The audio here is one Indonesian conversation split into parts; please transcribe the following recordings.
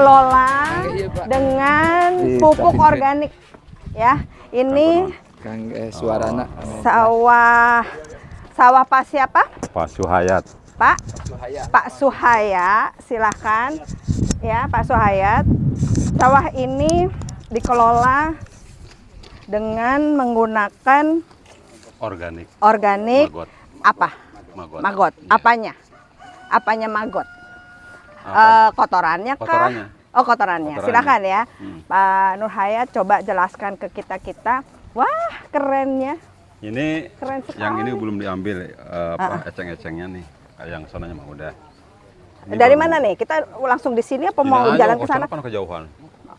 dikelola dengan pupuk organik. Ya, ini suarana sawah Pak siapa? Pak Suhayat. Pak Suhaya, silahkan ya Pak Suhayat. Sawah ini dikelola dengan menggunakan Organik. Magot. Apa? Magot. Apanya magot? Kotorannya kah? Kotorannya. Oh, kotorannya. Silakan ya. Pak Nur Hayat coba jelaskan ke kita. Wah, kerennya. Ini Keren sekali. yang ini belum diambil eceng-ecengnya nih. Yang sonanya mah udah. Dari mana nih? Kita langsung di sini apa mau jalan ke sana? Kan kejauhan.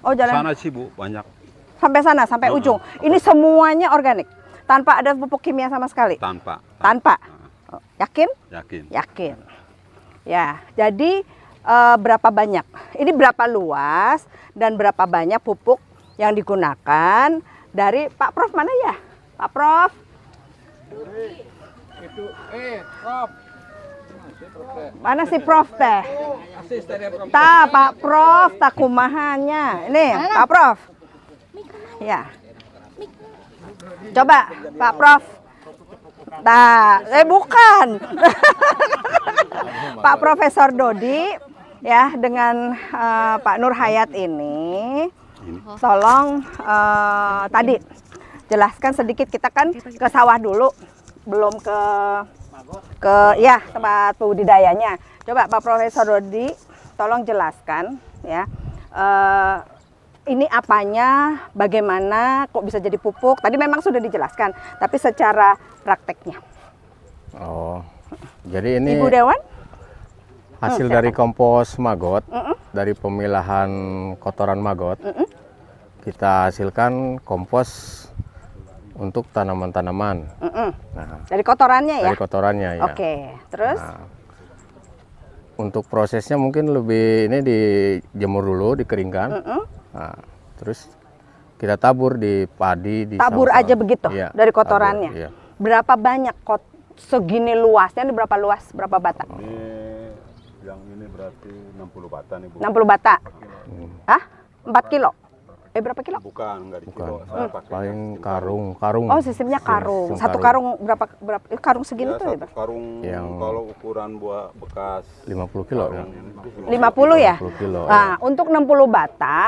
Oh, jalan. Sana sih Bu, banyak. Sampai sana, sampai ujung. Ini semuanya organik. Tanpa ada pupuk kimia sama sekali. Tanpa. Oh, yakin? Yakin. Ya, jadi berapa banyak? Ini berapa luas dan berapa banyak pupuk yang digunakan dari Pak Prof mana ya? Pak Prof. Prof. Mana si Prof teh? Pak Prof, tak kumahannya. Ini Pak Prof. Ya. Coba Pak Prof. Bukan. Pak Profesor Dodi ya dengan Pak Nur Hayat ini. Tolong tadi jelaskan sedikit, kita kan ke sawah dulu, belum ke ya tempat budidayanya. Coba Pak Profesor Dodi tolong jelaskan ya. Ini apanya, bagaimana kok bisa jadi pupuk? Tadi memang sudah dijelaskan, tapi secara prakteknya. Oh, jadi ini Ibu Dewan? hasil dari kompos magot, dari pemilahan kotoran magot. Kita hasilkan kompos untuk tanaman-tanaman. Nah, Dari kotorannya ya? dari kotorannya ya. Oke, terus? Nah, untuk prosesnya mungkin lebih ini dijemur dulu, dikeringkan. Nah, terus kita tabur di padi, di Tabur sawah-sawah. aja begitu Iya, dari kotorannya. tabur, iya. Berapa banyak segini luasnya? Ini berapa luas? Berapa bata? Ini yang ini berarti 60 bata nih Bu. 60 bata. Hah? 4 kilo? Berapa kilo? Bukan, enggak di kilo. Bukan. Saya pakai Paling sistem karung. Oh, sistemnya karung. Sistem Satu karung berapa karung segini Ya, tuh ya, satu Bang? karung Yang kalau ukuran buah bekas 50 kilo ya. 50 ya? 50 kilo. Nah, untuk 60 bata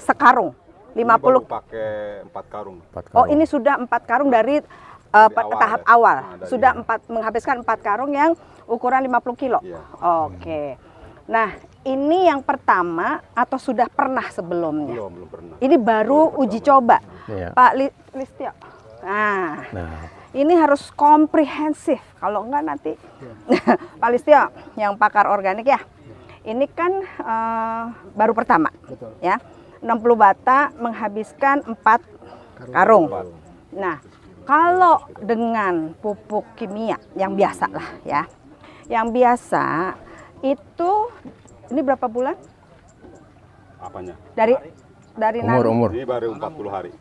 sekarung. 50. Baru pakai 4 karung. 4 Oh, karung. ini sudah 4 karung dari awal, tahap ya. awal. Nah, dari Sudah menghabiskan 4 karung yang ukuran 50 kilo. Iya. Oke. Nah, ini yang pertama atau sudah pernah sebelumnya? Belum pernah. Ini baru uji coba. Iya. Pak Listio. Nah, Nah, ini harus komprehensif. Kalau enggak nanti Pak Listio yang pakar organik ya. Ini kan baru pertama. Ya. 60 bata menghabiskan 4 karung. Nah, kalau dengan pupuk kimia yang biasa lah ya. Yang biasa itu ini berapa bulan? Apanya? Dari umur. Ini baru 40 hari.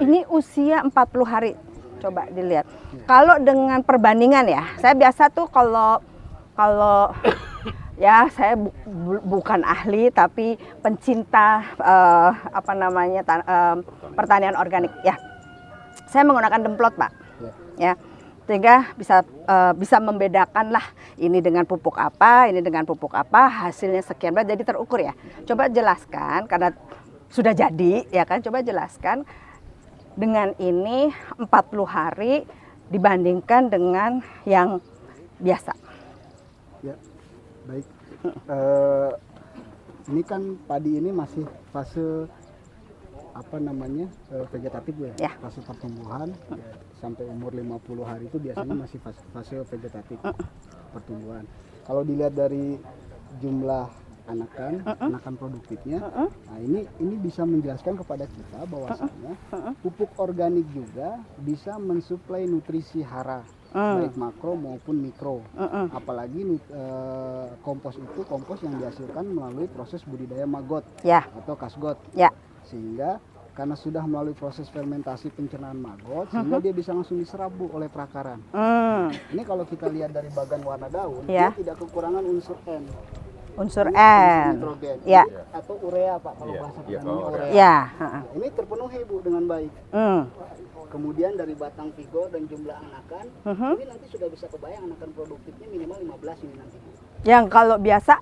ini usia 40 hari. Coba dilihat. Kalau dengan perbandingan ya, saya biasa tuh kalau ya saya bukan ahli tapi pencinta pertanian organik ya. Saya menggunakan demplot, Pak. Ya. Sehingga bisa membedakan lah ini dengan pupuk apa, ini dengan pupuk apa, hasilnya sekian banyak, jadi terukur ya. Coba jelaskan karena sudah jadi ya kan, coba jelaskan dengan ini 40 hari dibandingkan dengan yang biasa. Ya, baik. Ini kan padi ini masih fase vegetatif ya, fase pertumbuhan ya, sampai umur 50 hari itu biasanya masih fase vegetatif pertumbuhan. Kalau dilihat dari jumlah anakan produktifnya, nah ini bisa menjelaskan kepada kita bahwasanya pupuk organik juga bisa mensuplai nutrisi hara baik makro maupun mikro. Apalagi kompos itu kompos yang dihasilkan melalui proses budidaya magot atau kasgot. Sehingga karena sudah melalui proses fermentasi pencernaan magot, sehingga dia bisa langsung diserap oleh perakaran. Ini kalau kita lihat dari bagan warna daun, dia tidak kekurangan unsur N. Unsur N. nitrogen. Ya. Atau urea Pak kalau Iya, bahasa iya, petani oh, urea. Ya. Ini terpenuhi Bu dengan baik. Kemudian dari batang vigor dan jumlah anakan, ini nanti sudah bisa kebayang anakan produktifnya minimal 15 ini nanti Bu. Yang kalau biasa,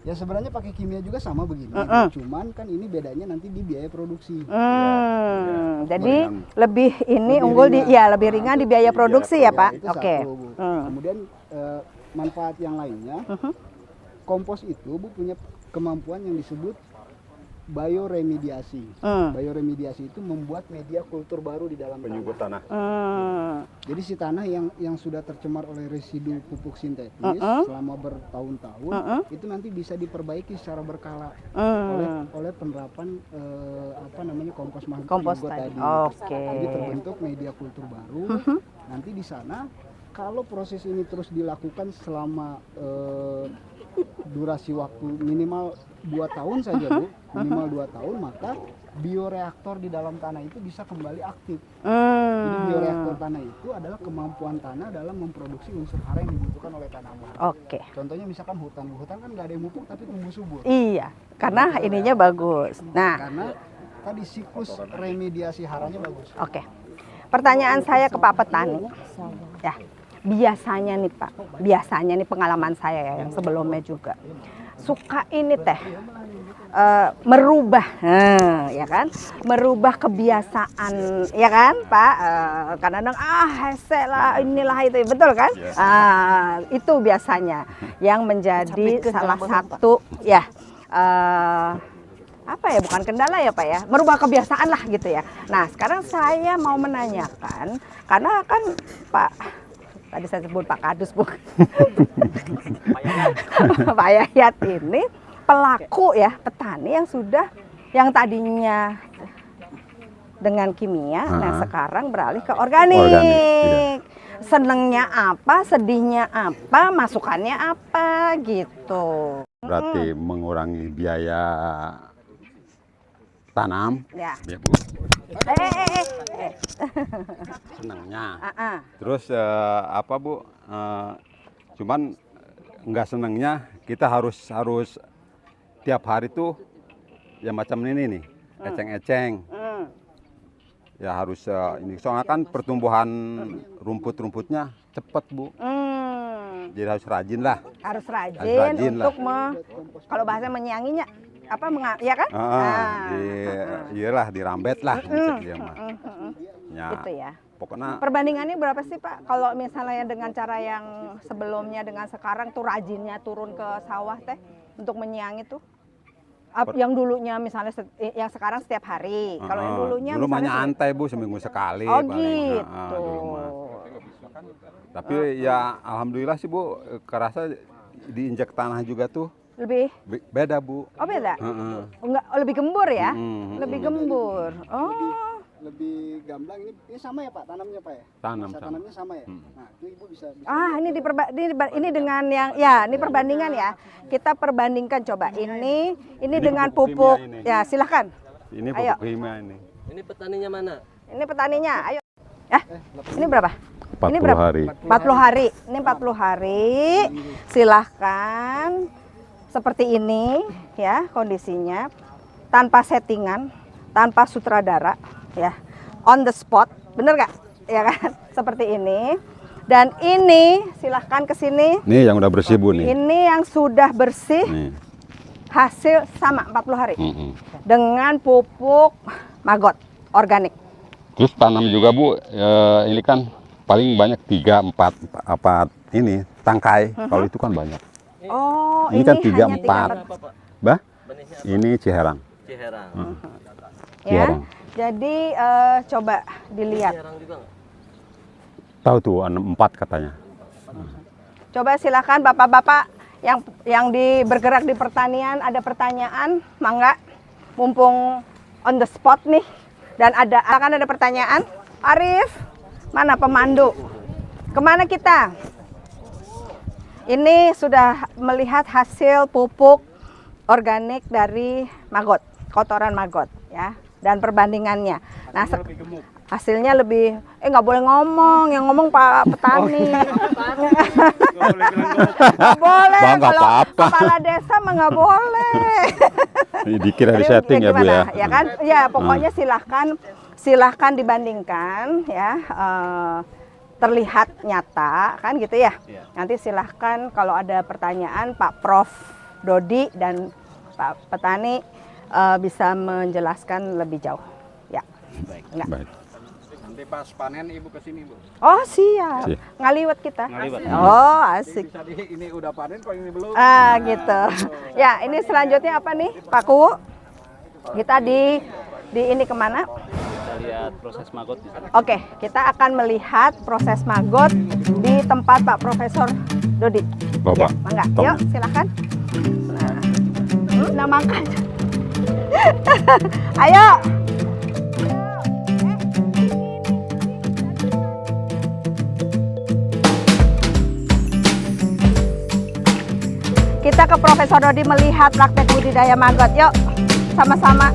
Ya sebenarnya pakai kimia juga sama begini, cuman kan ini bedanya nanti di biaya produksi. jadi lebih ini Lebih unggul ringan. di, ya lebih ringan di biaya produksi ya Pak. Itu Oke. satu, Bu. Kemudian manfaat yang lainnya, kompos itu Bu punya kemampuan yang disebut bioremediasi. Bioremediasi itu membuat media kultur baru di dalam Penyubur tanah. tanah. Jadi si tanah yang sudah tercemar oleh residu pupuk sintetis selama bertahun-tahun itu nanti bisa diperbaiki secara berkala oleh penerapan kompos mahgot tadi. tadi. Oke. Jadi terbentuk media kultur baru. Nanti di sana kalau proses ini terus dilakukan selama durasi waktu minimal 2 tahun saja Bu, minimal 2 tahun, maka bioreaktor di dalam tanah itu bisa kembali aktif. Jadi bioreaktor tanah itu adalah kemampuan tanah dalam memproduksi unsur hara yang dibutuhkan oleh tanaman. Oke. Contohnya misalkan hutan kan nggak ada yang pupuk tapi tumbuh subur. Iya, karena ininya bagus. Nah, Karena tadi siklus remediasi haranya bagus. oke. Pertanyaan saya ke Pak Petani. Ya, biasanya nih Pak, biasanya nih pengalaman saya ya yang sebelumnya juga suka ini teh merubah, ya kan, merubah kebiasaan, ya kan Pak. Kadang-kadang hese lah, inilah itu, betul kan? Itu biasanya yang menjadi salah satu ya. Apa ya, bukan kendala ya Pak ya, merubah kebiasaan lah gitu ya. Nah sekarang saya mau menanyakan, karena kan Pak, tadi saya sebut Pak Kadus Bu, Pak Yayat ini pelaku ya, petani yang sudah, yang tadinya dengan kimia, nah sekarang beralih ke organik. Senengnya apa, sedihnya apa, masukannya apa gitu. Berarti mengurangi biaya tanam, Ya. ya Bu. Senangnya. Terus apa Bu? Cuman nggak senangnya kita harus tiap hari tuh ya macam ini nih, eceng-eceng. Ya harus ini soalnya kan pertumbuhan rumput-rumputnya cepat Bu. Jadi harus rajin lah. Harus rajin untuk kalau bahasa menyianginya apa ya kan? Iyalah dirambet lah dia mah. Ya, Gitu ya. pokoknya Perbandingannya berapa sih Pak? Kalau misalnya dengan cara yang sebelumnya dengan sekarang tuh rajinnya turun ke sawah teh untuk menyiangi tuh? Yang dulunya misalnya yang sekarang setiap hari. Kalau yang dulunya dulu mah misalnya nyantai Bu, seminggu sekali Oh paling. gitu. Dulu mah. Tapi ya alhamdulillah sih Bu, kerasa diinjak tanah juga tuh lebih beda Bu. Oh beda? Enggak, lebih gembur ya? Lebih gembur. Oh. Lebih gamblang, ini sama ya Pak tanamnya Pak ya? Tanam Masa sama. tanamnya sama ya? Nah itu Ibu bisa Ini dengan yang ya, ini perbandingan ya. Kita perbandingkan coba. Ini dengan pupuk. kimia ini. Ya, silahkan. Ini Ayo. pupuk kimia ini. Ini petaninya mana? Ini petaninya. Ayo. Ini berapa? 40 Ini berapa? hari. 40 hari. Ini 40 hari. Silahkan. Seperti ini ya kondisinya. Tanpa settingan, tanpa sutradara ya. On the spot. Bener gak? Ya kan? Seperti ini. Dan ini silahkan ke sini. Nih yang udah bersih Bu nih. Ini yang sudah bersih. Nih. Hasil sama 40 hari. Dengan pupuk maggot organik. Terus tanam juga Bu, ini kan paling banyak 3, 4 ini tangkai. Kalau itu kan banyak. Oh, Ini kan 3, hanya 4. Bah? Ini Ciherang. Ciherang. Ya. Ciherang. Jadi coba dilihat. Ciherang juga nggak? Tahu tuh 4 katanya. Coba silakan bapak-bapak yang bergerak di pertanian, ada pertanyaan, mangga. Mumpung on the spot nih. Dan akan ada pertanyaan. Arif, mana pemandu? Kemana kita? Ini sudah melihat hasil pupuk organik dari maggot, kotoran maggot ya, dan perbandingannya. Nah, hasilnya lebih nggak boleh ngomong, yang ngomong Pak Petani. Nggak boleh, Bang, nggak kalau apa-apa. kepala desa mah nggak boleh. Dikira di setting ya Bu ya. Ya kan, ya pokoknya silahkan dibandingkan ya, terlihat nyata kan gitu ya. Nanti silahkan kalau ada pertanyaan Pak Prof Dodi dan Pak Petani bisa menjelaskan lebih jauh. Ya. Enggak. Baik. Nanti pas panen Ibu ke sini, Bu. Oh siap, Siap. ngaliwet kita. Ngaliwet. Oh asik. Bisa ini udah panen kok ini belum. Gitu. Ya ini selanjutnya apa nih Pak Kuwu? Kita di ini kemana? Kita lihat proses maggot di sana. Oke, kita akan melihat proses maggot di tempat Pak Profesor Dodi. Bapak. Ya, mangga. Tom. Yuk, silakan. Nah makan. Ayo. Kita ke Profesor Dodi melihat praktek budidaya maggot. Yuk, sama-sama.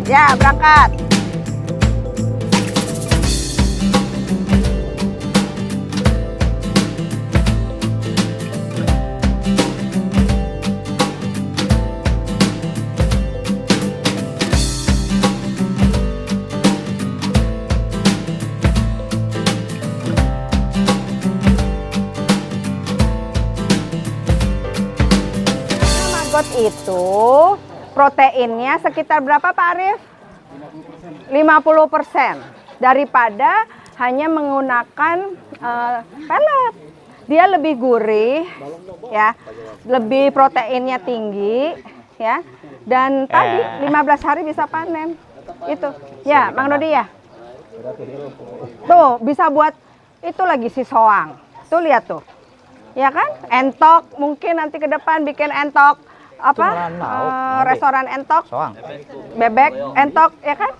Ya, berangkat. Maggot itu proteinnya sekitar berapa Pak Arif? 50% daripada hanya menggunakan pelet. Dia lebih gurih ya, lebih proteinnya tinggi ya. Dan tadi 15 hari bisa panen. Itu. Ya, Mang Dodi ya. Tuh, bisa buat itu lagi si soang. Tuh lihat tuh. Ya kan? Entok mungkin nanti ke depan bikin entok apa? Restoran entok. Bebek entok ya kan?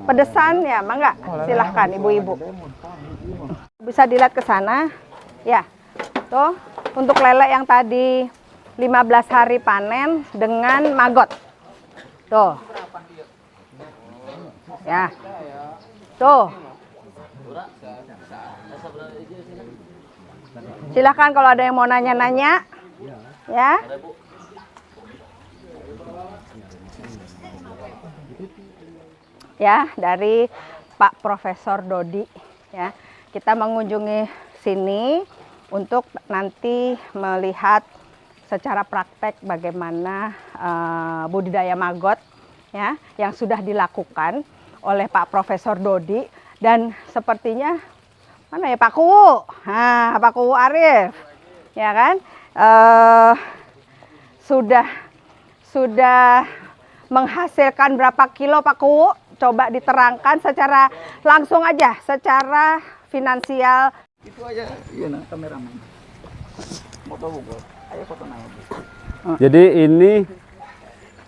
Pedesan ya, mangga. Silahkan ibu-ibu. Bisa dilihat ke sana. Ya. Tuh, untuk lele yang tadi 15 hari panen dengan maggot. Tuh. Ya. Tuh. Silahkan kalau ada yang mau nanya-nanya. Ya. Ya, dari Pak Profesor Dodi ya. Kita mengunjungi sini untuk nanti melihat secara praktek bagaimana budidaya maggot ya yang sudah dilakukan oleh Pak Profesor Dodi, dan sepertinya mana ya Pak Kuwu? Nah, Pak Kuwu Arif. Ya kan? Sudah menghasilkan berapa kilo Pak Kuwu? Coba diterangkan secara langsung aja, secara finansial. Itu aja, iya nah, kameramen. Foto Bu. Ayo foto nama Bu. Jadi ini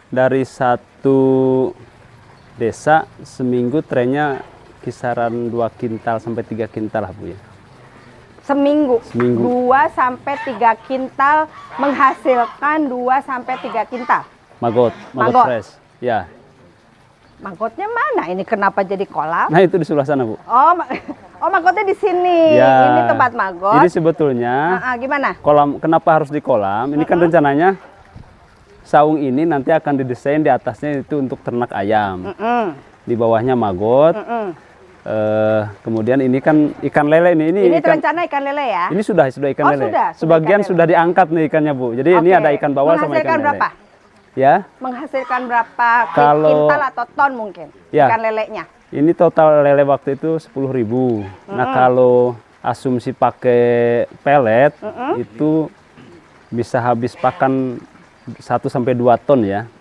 dari satu desa seminggu trennya kisaran 2 kintal sampai 3 kintal lah Bu ya. Seminggu. Seminggu. 2 sampai 3 kintal menghasilkan 2 sampai 3 kintal. Maggot Maggot. fresh. Ya. Maggotnya mana? Ini kenapa jadi kolam? Nah itu di sebelah sana Bu. Oh, maggotnya di sini. Ya. Ini tempat maggot. Jadi sebetulnya Gimana? kolam, kenapa harus di kolam? Ini kan rencananya saung ini nanti akan didesain di atasnya itu untuk ternak ayam. Di bawahnya maggot. Kemudian ini kan ikan lele nih. Ini ikan, rencana ikan lele ya? ini sudah ikan lele. Sudah Sebagian ikan lele. sudah diangkat nih ikannya Bu. Jadi ini Oke. ada ikan bawal sama ikan Menghasilkan lele. berapa? Ya. Menghasilkan berapa Kalau- kintal atau ton mungkin Ya. ikan lelenya? Ini total lele waktu itu 10.000. Nah kalau asumsi pakai pelet itu bisa habis pakan 1 sampai 2 ton ya.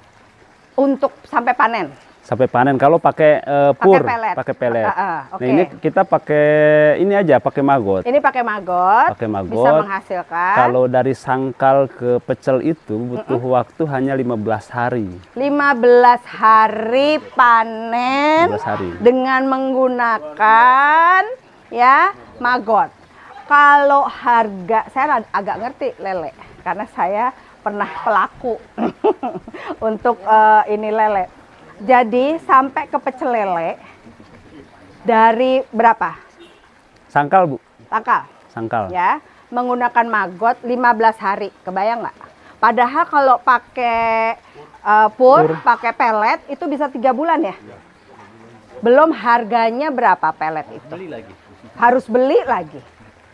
Untuk sampai panen? Sampai panen kalau pakai pur, pelet. pakai pelet. Oke. Nah ini kita pakai ini aja, pakai maggot. Ini pakai maggot. Pakai maggot. Bisa menghasilkan. Kalau dari sangkal ke pecel itu butuh waktu hanya 15 hari. 15 hari panen 15 hari. dengan menggunakan ya maggot. Kalau harga, saya agak ngerti lele karena saya pernah pelaku untuk ini lele. Jadi sampai ke pecel lele dari berapa? Sangkal, Bu. Tangkal. Sangkal. Ya, menggunakan maggot 15 hari. Kebayang nggak? Padahal kalau pakai pakai pelet itu bisa 3 bulan ya. Belum harganya berapa pelet itu? Harus beli lagi.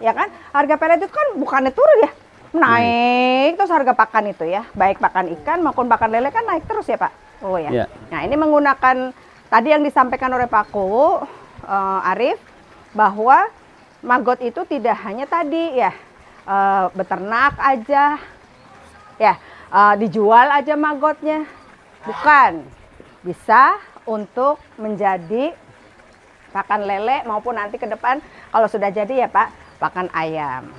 Ya kan? Harga pelet itu kan bukannya turun ya. Naik terus harga pakan itu ya. Baik pakan ikan maupun pakan lele kan naik terus ya, Pak. Oh ya. Ya. Nah, ini menggunakan tadi yang disampaikan oleh Pak Kuwu, Arif, bahwa maggot itu tidak hanya tadi ya beternak aja, ya dijual aja maggotnya, bukan, bisa untuk menjadi pakan lele maupun nanti ke depan kalau sudah jadi ya Pak, pakan ayam,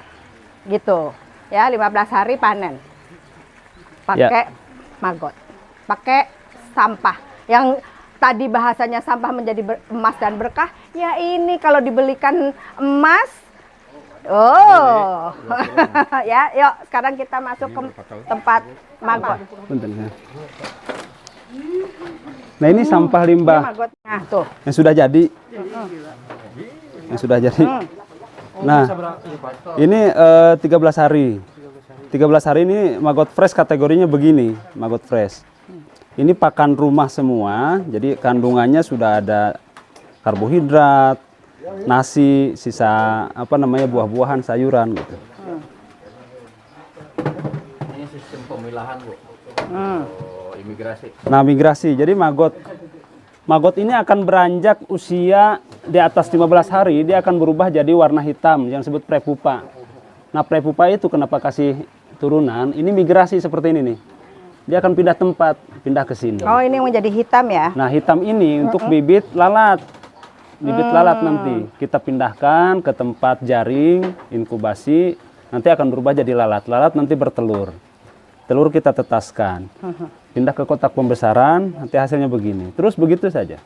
gitu, ya 15 hari panen, pakai maggot, pakai sampah yang tadi bahasanya sampah menjadi emas dan berkah, ya ini kalau dibelikan emas, oh, ya, yuk sekarang kita masuk ke tempat maggot. Punten, ya. Nah ini sampah limbah Ini maggot. Nah tuh. yang sudah jadi, yang sudah jadi. Nah ini 13 hari. 13 hari ini maggot fresh kategorinya begini, maggot fresh. Ini pakan rumah semua, jadi kandungannya sudah ada karbohidrat, nasi, sisa apa namanya buah-buahan, sayuran gitu. Ini sistem pemilahan, Bu. Oh, imigrasi. Nah, migrasi. Jadi maggot ini akan beranjak usia di atas 15 hari, dia akan berubah jadi warna hitam yang disebut prepupa. Nah, prepupa itu kenapa kasih turunan? Ini migrasi seperti ini nih. Dia akan pindah tempat, pindah ke sini. Oh, ini yang menjadi hitam ya? Nah, hitam ini untuk bibit lalat. Bibit lalat nanti kita pindahkan ke tempat jaring, inkubasi, nanti akan berubah jadi lalat. Lalat nanti bertelur. Telur kita tetaskan. Pindah ke kotak pembesaran, nanti hasilnya begini. Terus begitu saja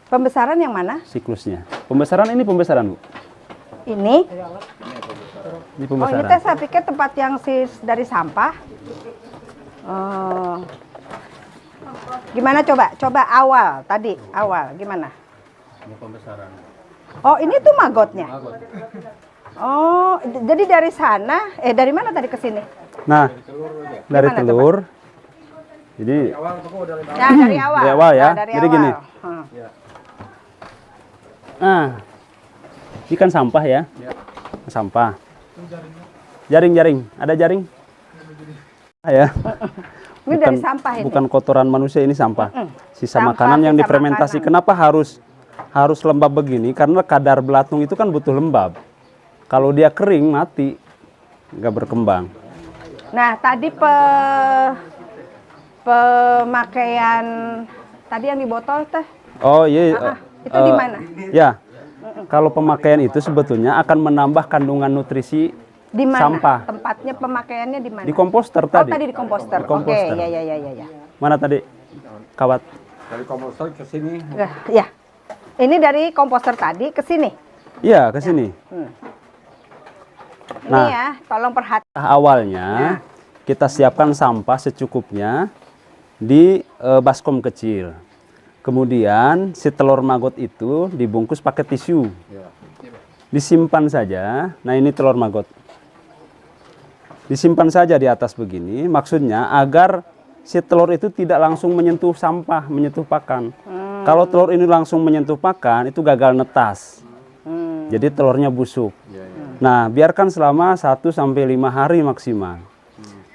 Pembesaran yang mana? siklusnya. Pembesaran ini pembesaran, Bu. Ini? Ini Oh, ini pembesaran. teh saya pikir tempat yang dari sampah. Gimana coba? Coba awal tadi, awal gimana? Ini pembesaran. Oh, ini tuh maggotnya. Oh, jadi dari sana, dari mana tadi ke sini? Nah, dari Gimana, telur. Jadi Ya, dari awal. Dari awal ya. Nah, dari Jadi awal. gini. Nah, ini kan sampah ya. Sampah. Jaring-jaring, ada jaring? Ya. Ini dari sampah ini. Bukan kotoran manusia, ini sampah. Sisa Sampah, makanan yang sisa difermentasi. makanan. Kenapa harus lembab begini? Karena kadar belatung itu kan butuh lembab. Kalau dia kering mati, nggak berkembang. Nah, tadi pemakaian tadi yang di botol teh. Oh iya. Itu di mana? Ya. Kalau pemakaian itu sebetulnya akan menambah kandungan nutrisi Di mana? sampah. Tempatnya pemakaiannya di mana? Di komposter Oh, tadi. tadi di komposter. Di komposter. Oke, ya. Mana tadi? Kawat. Dari komposter ke sini. Ya. Ini dari komposter tadi ke sini. Iya, ke sini. Ini Nah. ya, tolong perhatikan. Awalnya kita siapkan sampah secukupnya di baskom kecil. Kemudian si telur maggot itu dibungkus pakai tisu. Disimpan saja. Nah, ini telur maggot. Disimpan saja di atas begini, maksudnya agar si telur itu tidak langsung menyentuh sampah, menyentuh pakan. Kalau telur ini langsung menyentuh pakan, itu gagal netas. Jadi telurnya busuk. Nah, biarkan selama 1-5 hari maksimal.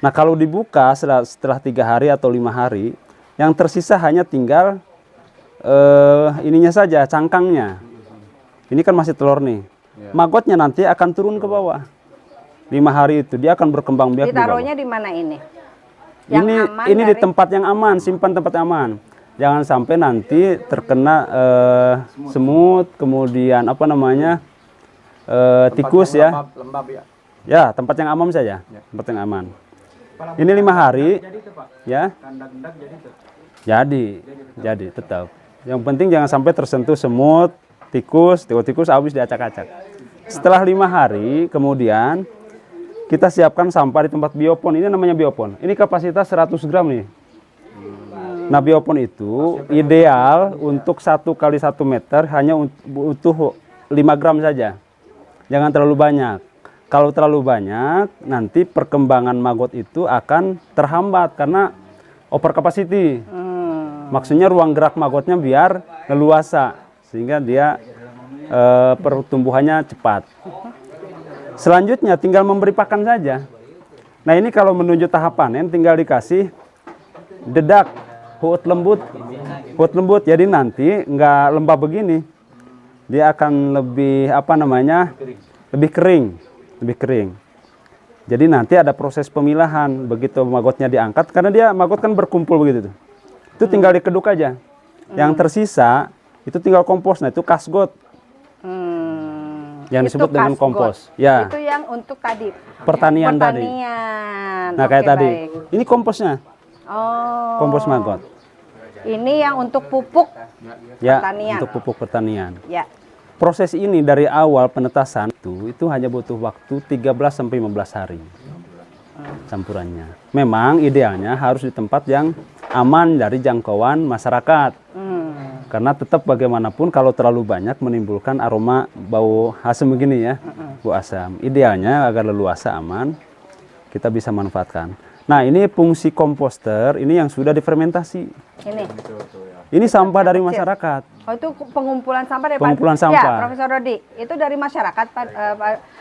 Nah, kalau dibuka setelah 3 hari atau 5 hari, yang tersisa hanya tinggal ininya saja, cangkangnya. Ini kan masih telur nih. Maggotnya nanti akan turun ke bawah. 5 hari itu dia akan berkembang biak di bawah. Ditaruhnya di mana ini? Yang aman Ini di dari- tempat yang aman, simpan tempat yang aman. Jangan sampai nanti terkena semut, kemudian apa namanya tikus ya. Lembab ya. Ya, tempat yang aman saja, tempat yang aman. Ini 5 hari, ya. Kandak-kandak jadi tuh. Jadi tetap. Yang penting jangan sampai tersentuh semut, tikus habis diacak-acak. Setelah 5 hari, kemudian kita siapkan sampah di tempat biopon. Ini namanya biopon. Ini kapasitas 100 gram nih. Nah, biopon itu ideal untuk 1 kali 1 meter hanya butuh 5 gram saja. Jangan terlalu banyak. Kalau terlalu banyak, nanti perkembangan maggot itu akan terhambat karena over capacity. Maksudnya ruang gerak maggotnya biar leluasa, sehingga dia pertumbuhannya cepat. Selanjutnya tinggal memberi pakan saja. Nah, ini kalau menuju tahap panen tinggal dikasih dedak, huut lembut. Huut lembut, jadi nanti nggak lembab begini. Dia akan lebih lebih kering. Jadi nanti ada proses pemilahan begitu maggotnya diangkat, karena dia maggot kan berkumpul begitu tuh. Itu tinggal dikeduk aja. Yang tersisa itu tinggal kompos. Nah, itu kasgot. Yang disebut dengan kompos. Ya. Itu yang untuk tadi Pertanian tadi. Nah, kayak Oke, tadi. baik. Ini komposnya. Oh. Kompos maggot. Ini yang untuk pupuk Ya, pertanian. untuk pupuk pertanian. Ya. Proses ini dari awal penetasan itu hanya butuh waktu 13 sampai 15 hari. Campurannya. Memang idealnya harus di tempat yang aman dari jangkauan masyarakat. Karena tetap bagaimanapun kalau terlalu banyak menimbulkan aroma bau asam begini ya. Bau asam. Idealnya agar leluasa aman kita bisa manfaatkan. Nah, ini fungsi komposter ini yang sudah difermentasi. Ini sampah dari masyarakat. Oh, itu pengumpulan sampah dari Pengumpulan Ya, sampah. Profesor Rodi. Itu dari masyarakat.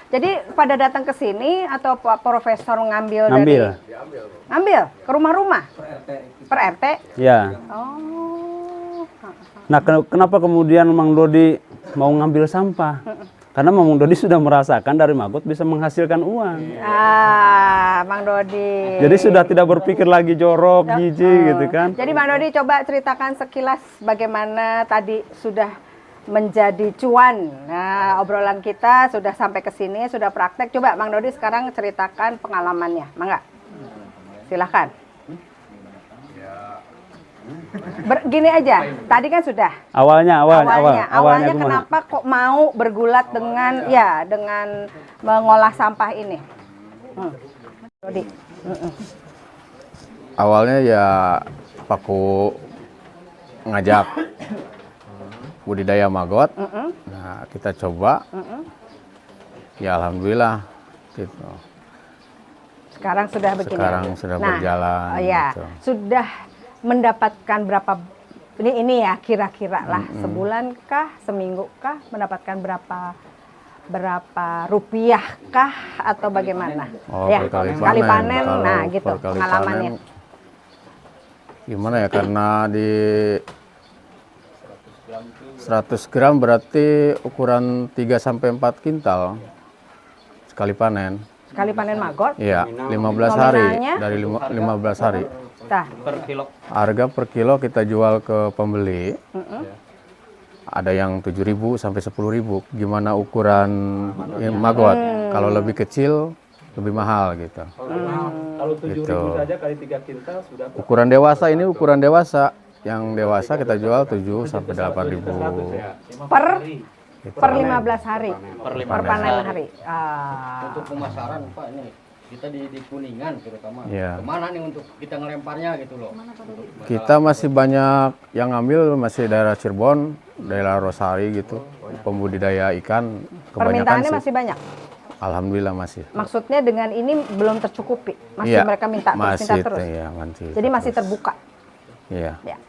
Jadi pada datang ke sini atau Pak Profesor ngambil Ngambil. Ngambil ke rumah-rumah? Per RT? Ya. Oh. Nah, kenapa kemudian Mang Dodi mau ngambil sampah? Karena Mang Dodi sudah merasakan dari maggot bisa menghasilkan uang. Mang Dodi. Jadi sudah tidak berpikir lagi jorok, jijik gitu kan. Jadi Mang Dodi coba ceritakan sekilas bagaimana tadi sudah menjadi cuan. Nah, obrolan kita sudah sampai ke sini, sudah praktek. Coba Mang Dodi sekarang ceritakan pengalamannya. Mangga. Silahkan. Gini aja, tadi kan sudah. Awalnya Awalnya gimana? kenapa kok mau bergulat dengan mengolah sampah ini? Dodi. Awalnya ya Paku ngajak budidaya maggot. Nah, kita coba. Ya alhamdulillah gitu. Sekarang sudah begini. Sekarang sudah berjalan. Oh ya, gitu. sudah mendapatkan berapa ini ya kira-kira lah sebulan kah, seminggu kah, mendapatkan berapa rupiah kah atau bagaimana? Oh, ya, sekali panen, Kalau nah gitu per kali pengalamannya. panen, gimana ya, karena di 100 gram berarti ukuran 3 sampai 4 kintal sekali panen. Sekali panen maggot. Iya, 15 hari Nominalnya? dari 15 hari. Nah, Harga per kilo kita jual ke pembeli. Ada yang 7.000 sampai 10.000. Gimana ukuran maggot? Kalau lebih kecil lebih mahal gitu. Kalau 7.000 saja kali 3 kintal sudah Ukuran dewasa ini ukuran dewasa. Yang dewasa kita jual 7 sampai 8.000. per 15 hari. Per panen hari. Untuk pemasaran Pak ini kita di Kuningan terutama. Iya. Kemana nih untuk kita ngelemparnya gitu loh? Kita masih banyak yang ngambil, masih daerah Cirebon, daerah Rosari gitu. Pembudidaya ikan kebanyakan Permintaannya sih. masih banyak. Alhamdulillah masih. Maksudnya dengan ini belum tercukupi. Masih Iya, mereka minta masih, terus. iya, masih Jadi masih terus. terbuka. Iya. Ya.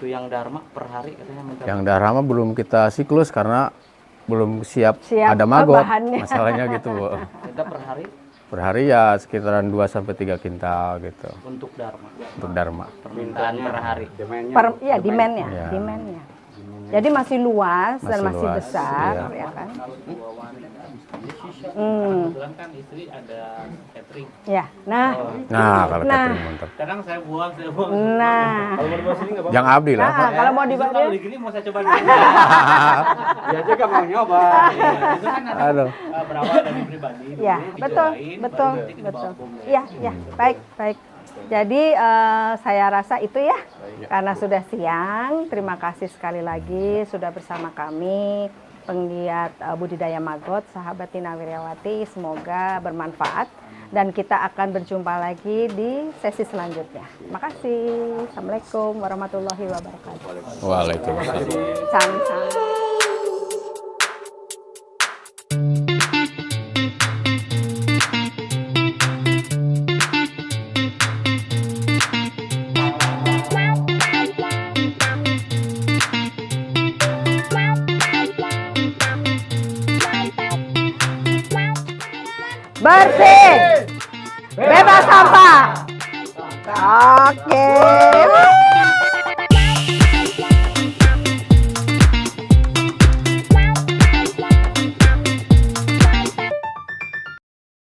Itu yang Dharma per hari katanya minta. Yang Dharma belum kita siklus karena belum siap Siap ada maggot. bahannya. Masalahnya gitu, Bu. Kita per hari Per hari ya sekitaran 2 sampai 3 kintal gitu untuk Dharma. untuk Dharma. Permintaan per hari. Ya, demand-nya, Iya. demand-nya. Jadi masih luas dan Masih masih luas, besar, iya. ya kan? Kebetulan kan istri ada catering. Ya, nah, Nah, kalau Nah. catering mantap. Kadang saya buang. nah, Yang abdi lah. nah, kalau mau Kalau dibawa, di gini mau saya coba dulu. Dia juga mau nyoba. Itu kan nanti Aduh. berawal dari pribadi. ya, dulu, betul, dicobain, betul, baru nanti betul. dibawa ke Iya, ya, baik, baik. Jadi saya rasa itu ya, karena sudah siang. Terima kasih sekali lagi sudah bersama kami, penggiat budidaya maggot, sahabat Tina Wiryawati. Semoga bermanfaat. Dan kita akan berjumpa lagi di sesi selanjutnya. Makasih. Assalamualaikum warahmatullahi wabarakatuh. Waalaikumsalam. Sama-sama. Bersih, bebas sampah. Oke.